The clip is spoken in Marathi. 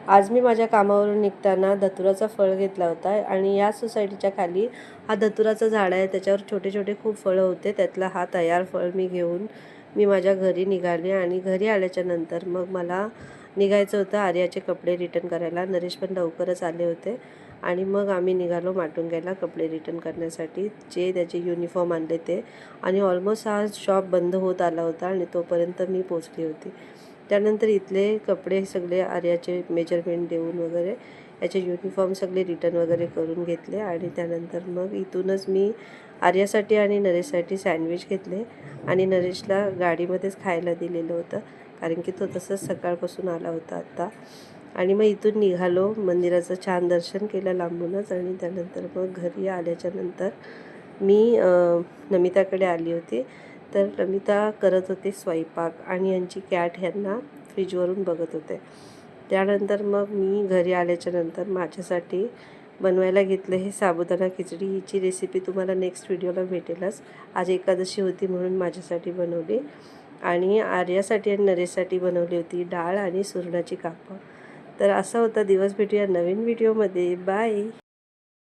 आज मी माझ्या कामावरून निघताना धतुराचा फळ घेतला होता आणि या सोसायटीच्या खाली हा धतुराचं झाड आहे, त्याच्यावर छोटे छोटे खूप फळं होते। त्यातला हा तयार फळ घेऊन मी माझ्या घरी निघाले आणि घरी आल्याच्या नंतर मग मला निघायचं होतं आर्याचे कपडे रिटर्न करायला। नरेश पण लवकरच आले होते आणि मग आम्ही निघालो माटुंग्याला कपडे रिटर्न करण्यासाठी, जे त्याचे युनिफॉर्म आणले ते। आणि ऑलमोस्ट हा शॉप बंद होत आला होता आणि तोपर्यंत मी पोचली होती। त्यानंतर इथले कपडे सगळे आर्याचे मेजरमेंट देऊन वगैरे याचे युनिफॉर्म सगळे रिटर्न वगैरे करून घेतले आणि त्यानंतर मग इथूनच मी आर्यासाठी आणि नरेशसाठी सँडविच घेतले आणि नरेशला गाडीमध्येच खायला दिलेलं होतं, कारण की तो तसंच सकाळपासून आला होता आत्ता। आणि मग इथून निघालो, मंदिराचं छान दर्शन केलं लांबूनच आणि त्यानंतर मग घरी आल्याच्या नंतर मी नमिताकडे आली होती। तर नमिता करत होते स्वयंपाक आणि यांची कॅट ह्यांना फ्रीजवरून बघत होते। त्यानंतर मग मी घरी आल्याच्या नंतर माझ्यासाठी बनवायला घेतलं हे साबुदाणा खिचडी। हिची रेसिपी तुम्हाला नेक्स्ट व्हिडिओला भेटेलच। आज एकादशी होती म्हणून माझ्यासाठी बनवली आणि आर्यासाठी आणि नरेशसाठी बनवली होती डाळ आणि सुरणाची कापं। तर असा होता दिवस। भेटूया नवीन व्हिडिओमध्ये, बाय।